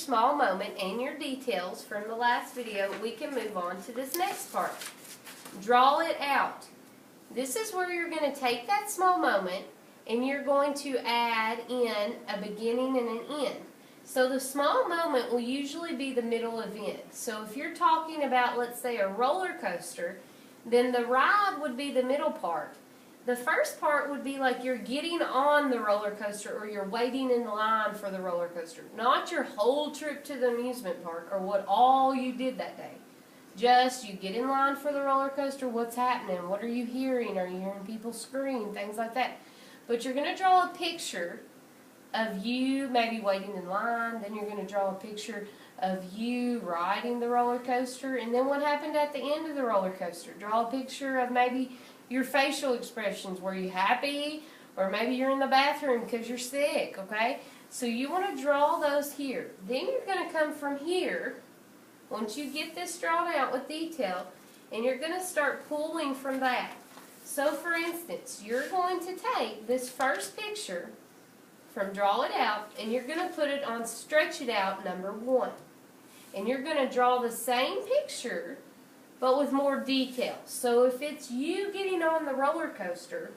small moment and your details from the last video, we can move on to this next part. Draw it out. This is where you're going to take that small moment and you're going to add in a beginning and an end. So the small moment will usually be the middle event. So if you're talking about, let's say, a roller coaster, then the ride would be the middle part. The first part would be like you're getting on the roller coaster or you're waiting in line for the roller coaster. Not your whole trip to the amusement park or what all you did that day. Just you get in line for the roller coaster, what's happening, what are you hearing? Are you hearing people scream, things like that. But you're going to draw a picture of you maybe waiting in line, then you're going to draw a picture of you riding the roller coaster, and then what happened at the end of the roller coaster. Draw a picture of maybe your facial expressions. Were you happy? Or maybe you're in the bathroom because you're sick, okay? So you want to draw those here. Then you're going to come from here, once you get this drawn out with detail, and you're going to start pulling from that. So for instance, you're going to take this first picture from Draw It Out, and you're going to put it on Stretch It Out number 1. And you're going to draw the same picture, but with more detail. So if it's you getting on the roller coaster,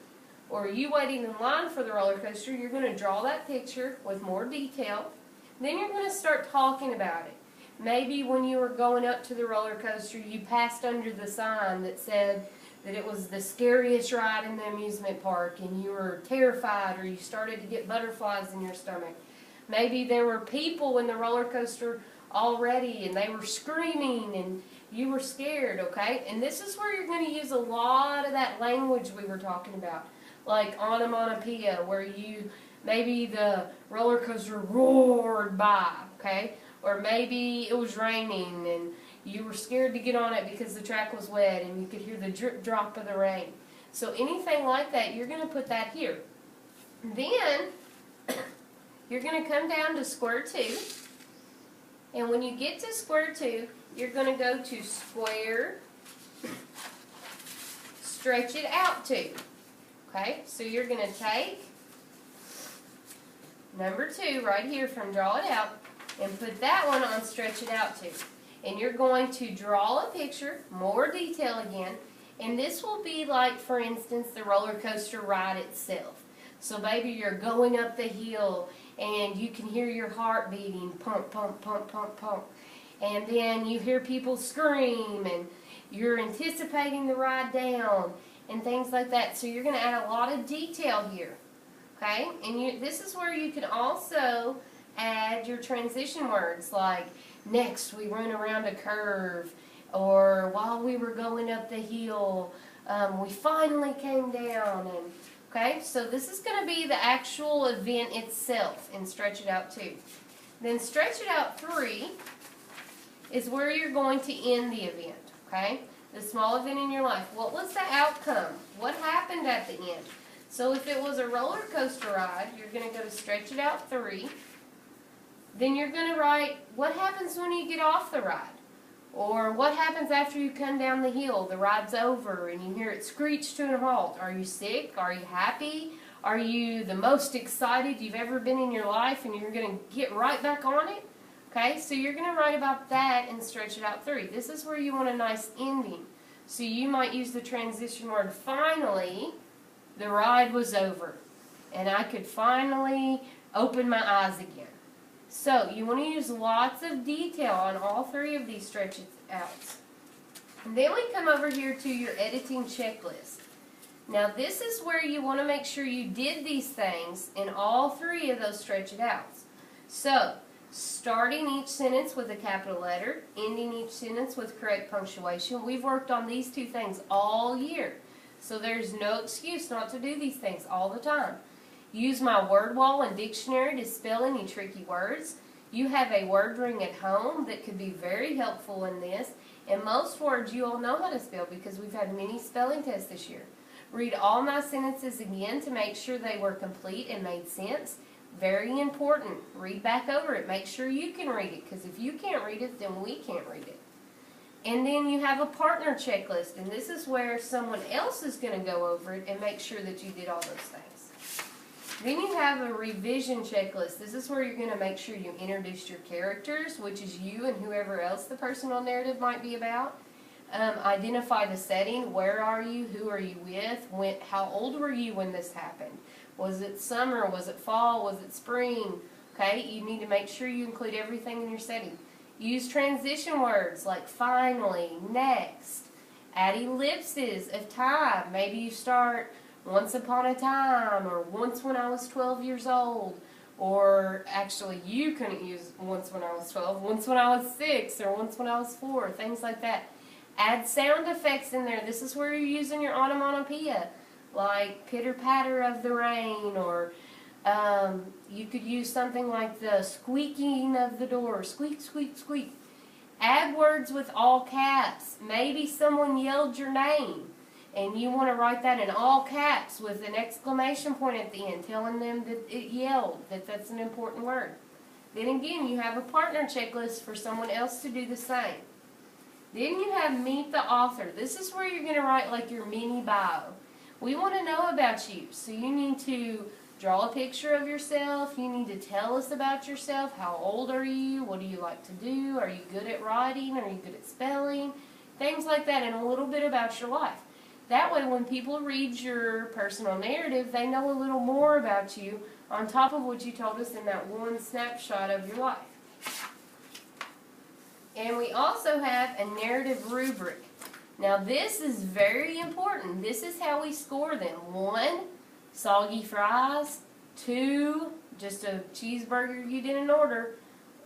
or you waiting in line for the roller coaster, you're going to draw that picture with more detail. Then you're going to start talking about it. Maybe when you were going up to the roller coaster, you passed under the sign that said that it was the scariest ride in the amusement park and you were terrified, or you started to get butterflies in your stomach. Maybe there were people in the roller coaster already and they were screaming and you were scared, okay? And this is where you're going to use a lot of that language we were talking about, like onomatopoeia, where maybe the roller coaster roared by, okay? Or maybe it was raining and you were scared to get on it because the track was wet and you could hear the drip drop of the rain. So anything like that, you're going to put that here. Then you're going to come down to square 2. And when you get to square 2, you're going to go to square, stretch it out 2. Okay, so you're going to take number 2 right here from Draw It Out and put that one on Stretch It Out 2. And you're going to draw a picture, more detail again, and this will be like, for instance, the roller coaster ride itself. So maybe you're going up the hill and you can hear your heart beating, pump, pump, pump, pump, pump. And then you hear people scream and you're anticipating the ride down and things like that. So you're going to add a lot of detail here. Okay? And this is where you can also add your transition words like, next we run around a curve, or while we were going up the hill, we finally came down. And okay, so this is going to be the actual event itself in Stretch It Out 2. Then Stretch It Out 3 is where you're going to end the event, okay? The small event in your life. What was the outcome? What happened at the end? So if it was a roller coaster ride, you're going to go to Stretch It Out 3. Then you're going to write, what happens when you get off the ride? Or what happens after you come down the hill, the ride's over, and you hear it screech to a halt? Are you sick? Are you happy? Are you the most excited you've ever been in your life and you're going to get right back on it? Okay, so you're going to write about that and Stretch It Out 3. This is where you want a nice ending. So you might use the transition word, finally, the ride was over. And I could finally open my eyes again. So you want to use lots of detail on all 3 of these Stretch It Outs. And then we come over here to your editing checklist. Now this is where you want to make sure you did these things in all 3 of those Stretch It Outs. So, starting each sentence with a capital letter, ending each sentence with correct punctuation. We've worked on these 2 things all year. So there's no excuse not to do these things all the time. Use my word wall and dictionary to spell any tricky words. You have a word ring at home that could be very helpful in this. And most words you all know how to spell because we've had many spelling tests this year. Read all my sentences again to make sure they were complete and made sense. Very important. Read back over it. Make sure you can read it, because if you can't read it, then we can't read it. And then you have a partner checklist, and this is where someone else is going to go over it and make sure that you did all those things. Then you have a revision checklist. This is where you're going to make sure you introduce your characters, which is you and whoever else the personal narrative might be about. Identify the setting. Where are you? Who are you with? How old were you when this happened? Was it summer? Was it fall? Was it spring? Okay, you need to make sure you include everything in your setting. Use transition words like finally, next. Add ellipses of time. Maybe you start once upon a time, or once when I was 12 years old, or actually you couldn't use once when I was 12, once when I was 6, or once when I was 4, things like that. Add sound effects in there. This is where you're using your onomatopoeia, like pitter-patter of the rain, or you could use something like the squeaking of the door, squeak, squeak, squeak. Add words with all caps. Maybe someone yelled your name, and you want to write that in all caps with an exclamation point at the end, telling them that it yelled, that that's an important word. Then again, you have a partner checklist for someone else to do the same. Then you have meet the author. This is where you're going to write like your mini bio. We want to know about you, so you need to draw a picture of yourself. You need to tell us about yourself. How old are you? What do you like to do? Are you good at writing? Are you good at spelling? Things like that, and a little bit about your life. That way, when people read your personal narrative, they know a little more about you on top of what you told us in that one snapshot of your life. And we also have a narrative rubric. Now, this is very important. This is how we score them. 1, soggy fries. 2, just a cheeseburger you didn't order.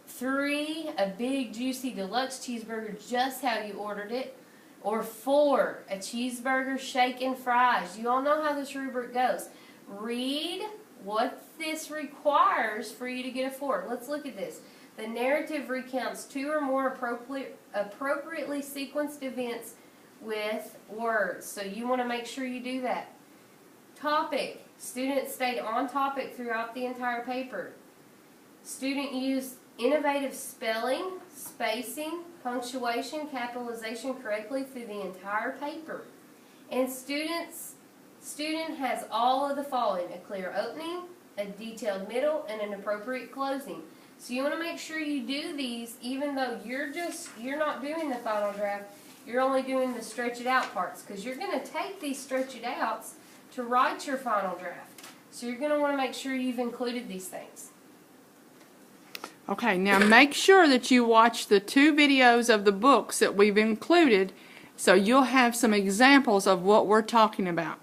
3, a big, juicy, deluxe cheeseburger, just how you ordered it. Or 4, a cheeseburger, shake, and fries. You all know how this rubric goes. Read what this requires for you to get a 4. Let's look at this. The narrative recounts 2 or more appropriately sequenced events with words. So you want to make sure you do that. Topic. Students stayed on topic throughout the entire paper. Student used innovative spelling, spacing, punctuation, capitalization correctly through the entire paper. And student has all of the following: a clear opening, a detailed middle, and an appropriate closing. So you want to make sure you do these even though you're not doing the final draft. You're only doing the stretch it out parts, because you're going to take these stretch it outs to write your final draft. So you're going to want to make sure you've included these things. Okay, now make sure that you watch the 2 videos of the books that we've included, so you'll have some examples of what we're talking about.